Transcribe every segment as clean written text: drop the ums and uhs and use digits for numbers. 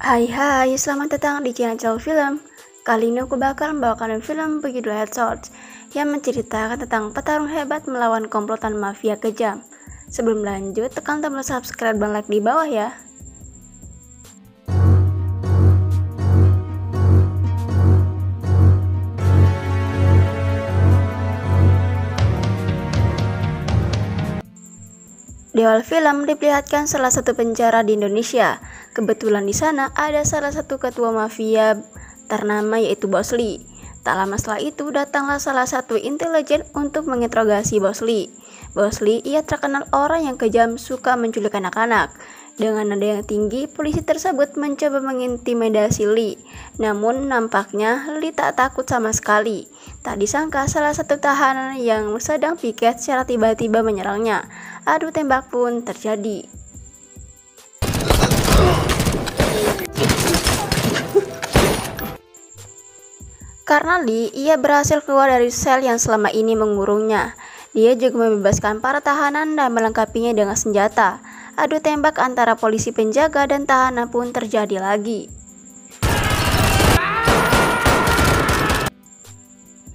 Hai, selamat datang di channel film. Kali ini aku bakal membawakan film berjudul Headshots yang menceritakan tentang petarung hebat melawan komplotan mafia kejam. Sebelum lanjut, tekan tombol subscribe dan like di bawah ya. Di awal film diperlihatkan salah satu penjara di Indonesia. Kebetulan di sana ada salah satu ketua mafia ternama yaitu Bos Lee. Tak lama setelah itu datanglah salah satu intelijen untuk menginterogasi Bos Lee. Bos Lee ia terkenal orang yang kejam, suka menculik anak-anak. Dengan nada yang tinggi, polisi tersebut mencoba mengintimidasi Lee. Namun nampaknya Lee tak takut sama sekali. Tak disangka salah satu tahanan yang sedang piket secara tiba-tiba menyerangnya. Adu tembak pun terjadi. Karena Lee, ia berhasil keluar dari sel yang selama ini mengurungnya. Dia juga membebaskan para tahanan dan melengkapinya dengan senjata. Adu tembak antara polisi penjaga dan tahanan pun terjadi lagi.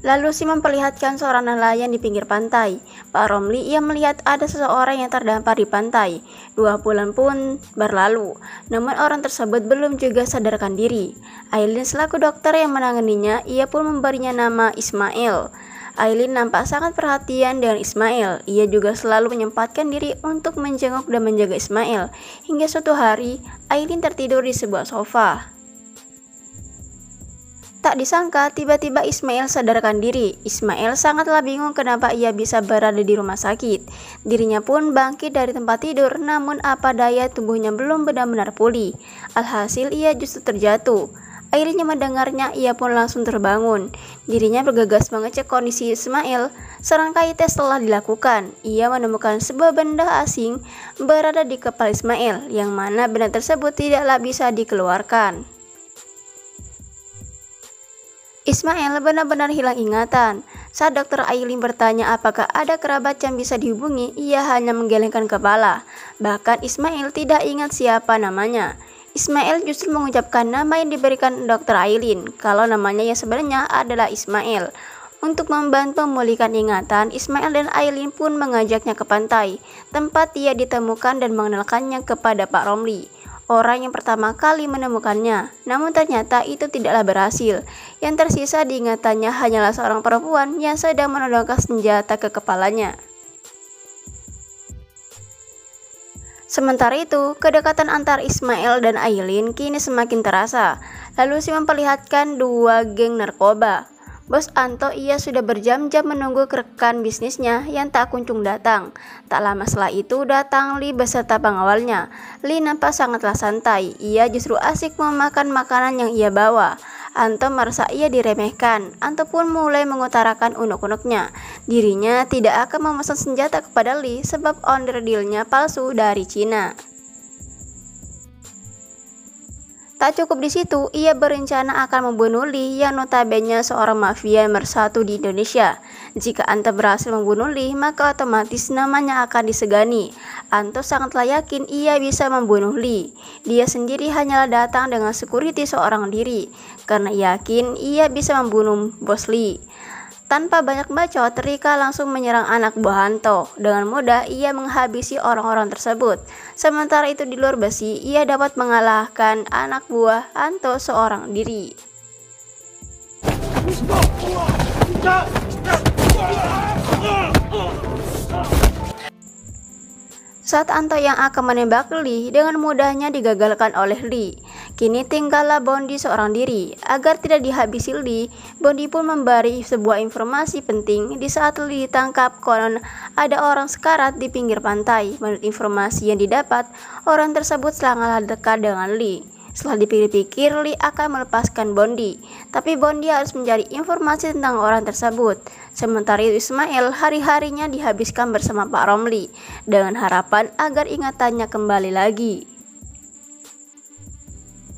Lalu si memperlihatkan seorang nelayan di pinggir pantai. Pak Romli ia melihat ada seseorang yang terdampar di pantai. 2 bulan pun berlalu, namun orang tersebut belum juga sadarkan diri. Aileen selaku dokter yang menanganinya, ia pun memberinya nama Ismail. Aileen nampak sangat perhatian dengan Ismail. Ia juga selalu menyempatkan diri untuk menjenguk dan menjaga Ismail. Hingga suatu hari, Aileen tertidur di sebuah sofa. Tak disangka, tiba-tiba Ismail sadarkan diri. Ismail sangatlah bingung kenapa ia bisa berada di rumah sakit. Dirinya pun bangkit dari tempat tidur, namun apa daya tubuhnya belum benar-benar pulih. Alhasil ia justru terjatuh. Akhirnya mendengarnya, ia pun langsung terbangun. Dirinya bergegas mengecek kondisi Ismail. Serangkai tes telah dilakukan. Ia menemukan sebuah benda asing berada di kepala Ismail, yang mana benda tersebut tidaklah bisa dikeluarkan. Ismail benar-benar hilang ingatan. Saat dokter Aileen bertanya apakah ada kerabat yang bisa dihubungi, ia hanya menggelengkan kepala. Bahkan Ismail tidak ingat siapa namanya. Ismail justru mengucapkan nama yang diberikan dokter Aileen, kalau namanya yang sebenarnya adalah Ismail. Untuk membantu memulihkan ingatan, Ismail dan Aileen pun mengajaknya ke pantai, tempat ia ditemukan dan mengenalkannya kepada Pak Romli, orang yang pertama kali menemukannya. Namun ternyata itu tidaklah berhasil. Yang tersisa di ingatannya hanyalah seorang perempuan yang sedang menodongkan senjata ke kepalanya. Sementara itu, kedekatan antara Ismail dan Aileen kini semakin terasa. Lalu si memperlihatkan 2 geng narkoba. Bos Anto ia sudah berjam-jam menunggu rekan bisnisnya yang tak kunjung datang. Tak lama setelah itu datang Lee beserta pengawalnya. Lee nampak sangatlah santai. Ia justru asik memakan makanan yang ia bawa. Anto merasa ia diremehkan. Anto pun mulai mengutarakan unek-uneknya. Dirinya tidak akan memesan senjata kepada Lee sebab order dealnya palsu dari Cina. Tak cukup di situ, ia berencana akan membunuh Lee yang notabene seorang mafia nomor 1 di Indonesia. Jika Anto berhasil membunuh Lee, maka otomatis namanya akan disegani. Anto sangatlah yakin ia bisa membunuh Lee. Dia sendiri hanyalah datang dengan security seorang diri, karena yakin ia bisa membunuh Bos Lee. Tanpa banyak bacot, Rika langsung menyerang anak buah Anto. Dengan mudah ia menghabisi orang-orang tersebut. Sementara itu di luar besi, ia dapat mengalahkan anak buah Anto seorang diri. Saat Anto yang akan menembak Lee, dengan mudahnya digagalkan oleh Lee. Kini tinggallah Bondi seorang diri. Agar tidak dihabisi Lee, Bondi pun memberi sebuah informasi penting. Di saat Lee ditangkap, konon ada orang sekarat di pinggir pantai. Menurut informasi yang didapat, orang tersebut sangatlah dekat dengan Lee. Setelah dipikir-pikir, Lee akan melepaskan Bondi. Tapi Bondi harus mencari informasi tentang orang tersebut. Sementara itu Ismail hari-harinya dihabiskan bersama Pak Romli, dengan harapan agar ingatannya kembali lagi.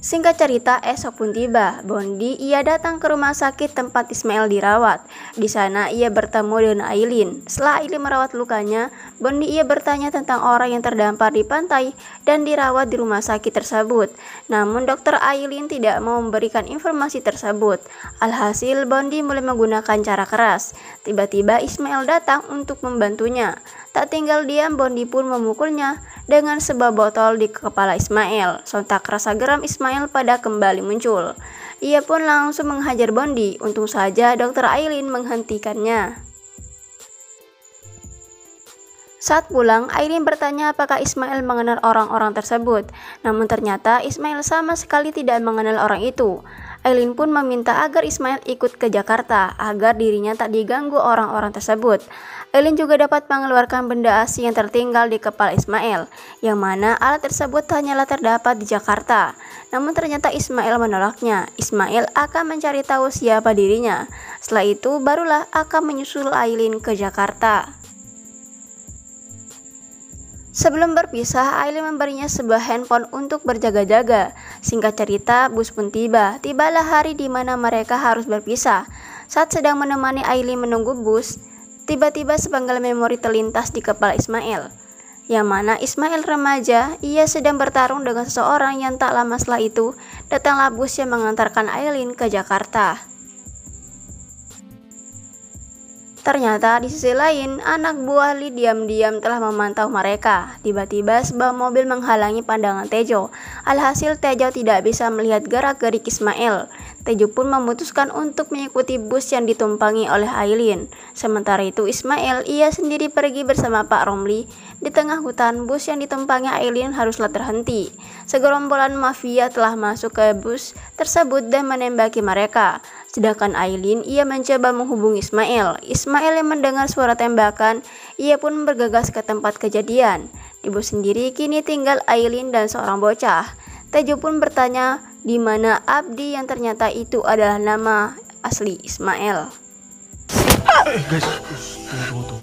Singkat cerita, esok pun tiba. Bondi ia datang ke rumah sakit tempat Ismail dirawat. Di sana ia bertemu dengan Aileen. Setelah Aileen merawat lukanya, Bondi ia bertanya tentang orang yang terdampar di pantai dan dirawat di rumah sakit tersebut. Namun dokter Aileen tidak mau memberikan informasi tersebut. Alhasil Bondi mulai menggunakan cara keras. Tiba-tiba Ismail datang untuk membantunya. Tak tinggal diam, Bondi pun memukulnya dengan sebuah botol di kepala Ismail. Sontak rasa geram Ismail pada kembali muncul. Ia pun langsung menghajar Bondi. Untung saja dokter Aileen menghentikannya. Saat pulang, Aileen bertanya apakah Ismail mengenal orang-orang tersebut. Namun ternyata Ismail sama sekali tidak mengenal orang itu. Aileen pun meminta agar Ismail ikut ke Jakarta agar dirinya tak diganggu orang-orang tersebut. Aileen juga dapat mengeluarkan benda asing yang tertinggal di kepala Ismail, yang mana alat tersebut hanyalah terdapat di Jakarta. Namun ternyata Ismail menolaknya. Ismail akan mencari tahu siapa dirinya. Setelah itu barulah akan menyusul Aileen ke Jakarta. Sebelum berpisah, Aileen memberinya sebuah handphone untuk berjaga-jaga. Singkat cerita, bus pun tiba. Tibalah hari di mana mereka harus berpisah. Saat sedang menemani Aileen menunggu bus, tiba-tiba sepenggal memori terlintas di kepala Ismail. Yang mana Ismail remaja, ia sedang bertarung dengan seseorang yang tak lama setelah itu, datanglah bus yang mengantarkan Aileen ke Jakarta. Ternyata di sisi lain, anak buah Lee diam-diam telah memantau mereka. Tiba-tiba sebuah mobil menghalangi pandangan Tejo. Alhasil Tejo tidak bisa melihat gerak-gerik Ismail. Tejo pun memutuskan untuk mengikuti bus yang ditumpangi oleh Aileen. Sementara itu Ismail, ia sendiri pergi bersama Pak Romli. Di tengah hutan, bus yang ditumpangi Aileen haruslah terhenti. Segerombolan mafia telah masuk ke bus tersebut dan menembaki mereka. Sedangkan Aileen, ia mencoba menghubungi Ismail. Ismail yang mendengar suara tembakan, ia pun bergegas ke tempat kejadian. Di bus sendiri kini tinggal Aileen dan seorang bocah. Tejo pun bertanya di mana Abdi, yang ternyata itu adalah nama asli Ismail. Guys, tunggu.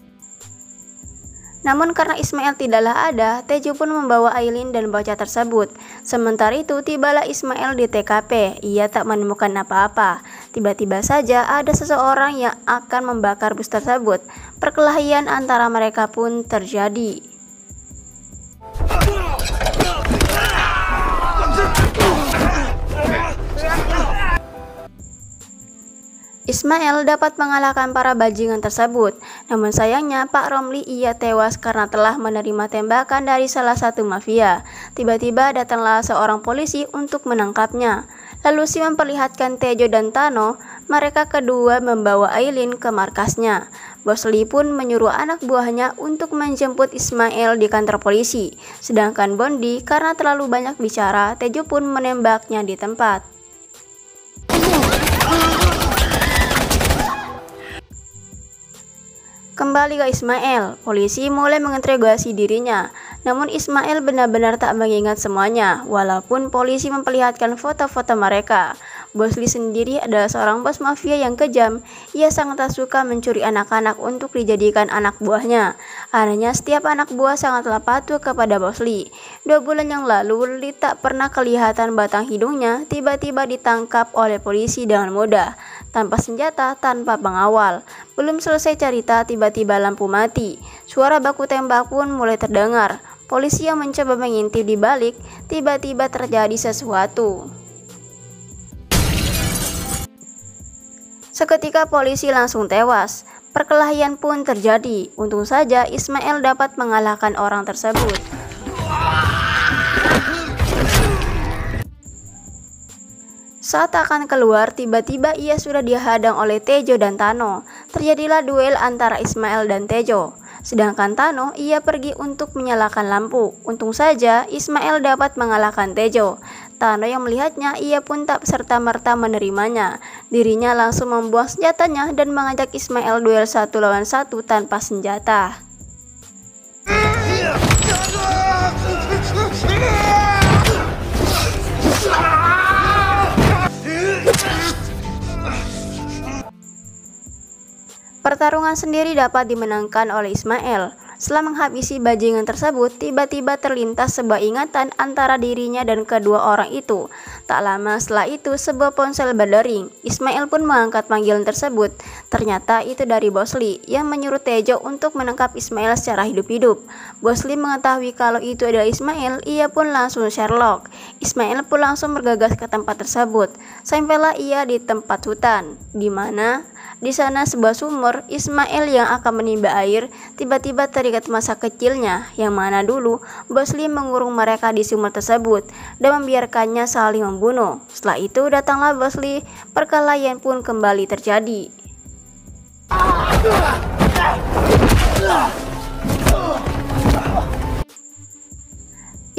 Namun karena Ismail tidaklah ada, Tejo pun membawa Aileen dan bocah tersebut. Sementara itu tibalah Ismail di TKP. Ia tak menemukan apa-apa. Tiba-tiba saja ada seseorang yang akan membakar bus tersebut. Perkelahian antara mereka pun terjadi. Ismail dapat mengalahkan para bajingan tersebut. Namun sayangnya Pak Romli ia tewas karena telah menerima tembakan dari salah satu mafia. Tiba-tiba datanglah seorang polisi untuk menangkapnya. Lalu si memperlihatkan Tejo dan Tano. Mereka kedua membawa Aileen ke markasnya. Bos Lee pun menyuruh anak buahnya untuk menjemput Ismail di kantor polisi. Sedangkan Bondi karena terlalu banyak bicara, Tejo pun menembaknya di tempat. Kembali ke Ismail, polisi mulai menginterogasi dirinya. Namun Ismail benar-benar tak mengingat semuanya, walaupun polisi memperlihatkan foto-foto mereka. Bos Lee sendiri adalah seorang bos mafia yang kejam. Ia sangat tak suka mencuri anak-anak untuk dijadikan anak buahnya. Anehnya setiap anak buah sangatlah patuh kepada Bos Lee. 2 bulan yang lalu, Lee tak pernah kelihatan batang hidungnya, tiba-tiba ditangkap oleh polisi dengan mudah. Tanpa senjata, tanpa pengawal. Belum selesai cerita, tiba-tiba lampu mati. Suara baku tembak pun mulai terdengar. Polisi yang mencoba mengintip di balik, tiba-tiba terjadi sesuatu. Seketika polisi langsung tewas. Perkelahian pun terjadi. Untung saja Ismail dapat mengalahkan orang tersebut. Saat akan keluar, tiba-tiba ia sudah dihadang oleh Tejo dan Tano. Terjadilah duel antara Ismail dan Tejo. Sedangkan Tano, ia pergi untuk menyalakan lampu. Untung saja Ismail dapat mengalahkan Tejo. Tano yang melihatnya, ia pun tak serta-merta menerimanya. Dirinya langsung membuang senjatanya dan mengajak Ismail duel 1 lawan 1 tanpa senjata. Pertarungan sendiri dapat dimenangkan oleh Ismail. Setelah menghabisi bajingan tersebut, tiba-tiba terlintas sebuah ingatan antara dirinya dan kedua orang itu. Tak lama setelah itu, sebuah ponsel berdering. Ismail pun mengangkat panggilan tersebut. Ternyata itu dari Bos Lee yang menyuruh Tejo untuk menangkap Ismail secara hidup-hidup. Bos Lee mengetahui kalau itu adalah Ismail, ia pun langsung Sherlock. Ismail pun langsung bergegas ke tempat tersebut. Sampailah ia di tempat hutan, di mana di sana sebuah sumur. Ismail yang akan menimba air tiba-tiba teringat masa kecilnya yang mana dulu Bos Lee mengurung mereka di sumur tersebut dan membiarkannya saling membunuh. Setelah itu datanglah Bos Lee, perkelahian pun kembali terjadi.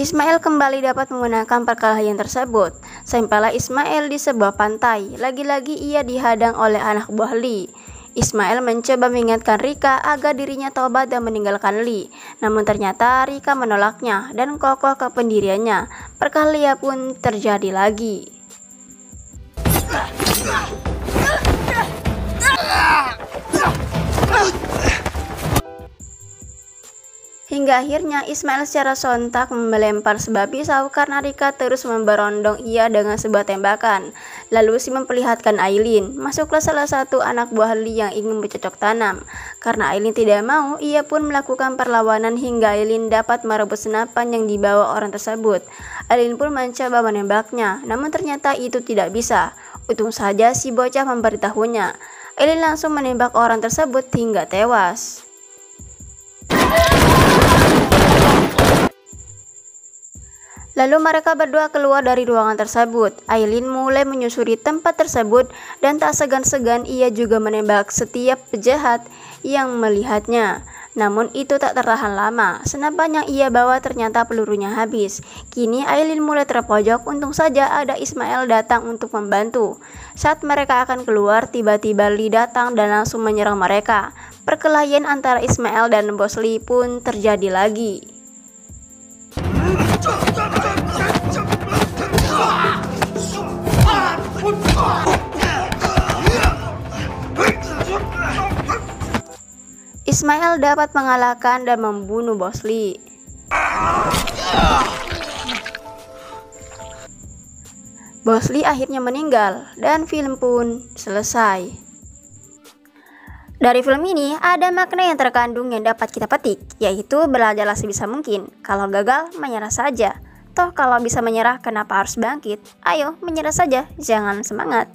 Ismail kembali dapat memenangkan perkelahian tersebut. Sampailah Ismail di sebuah pantai. Lagi-lagi ia dihadang oleh anak buah Lee. Ismail mencoba mengingatkan Rika agar dirinya tobat dan meninggalkan Lee. Namun ternyata Rika menolaknya dan kokoh ke pendiriannya. Perkelahian pun terjadi lagi. Hingga akhirnya Ismail secara sontak melempar sebuah pisau karena Rika terus memberondong ia dengan sebuah tembakan. Lalu si memperlihatkan Aileen. Masuklah salah satu anak buah Lee yang ingin bercocok tanam. Karena Aileen tidak mau, ia pun melakukan perlawanan hingga Aileen dapat merebut senapan yang dibawa orang tersebut. Aileen pun mencoba menembaknya, namun ternyata itu tidak bisa. Untung saja si bocah memberitahunya. Aileen langsung menembak orang tersebut hingga tewas. Lalu mereka berdua keluar dari ruangan tersebut. Aileen mulai menyusuri tempat tersebut dan tak segan-segan ia juga menembak setiap penjahat yang melihatnya. Namun itu tak tertahan lama. Senapan yang ia bawa ternyata pelurunya habis. Kini Aileen mulai terpojok. Untung saja ada Ismail datang untuk membantu. Saat mereka akan keluar, tiba-tiba Lee datang dan langsung menyerang mereka. Perkelahian antara Ismail dan Bos Lee pun terjadi lagi. Ismail dapat mengalahkan dan membunuh Bos Lee. Bos Lee akhirnya meninggal dan film pun selesai. Dari film ini ada makna yang terkandung yang dapat kita petik, yaitu belajarlah sebisa mungkin. Kalau gagal, menyerah saja. Toh kalau bisa menyerah, kenapa harus bangkit? Ayo, menyerah saja, jangan semangat.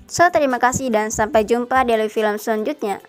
So, terima kasih dan sampai jumpa di film selanjutnya.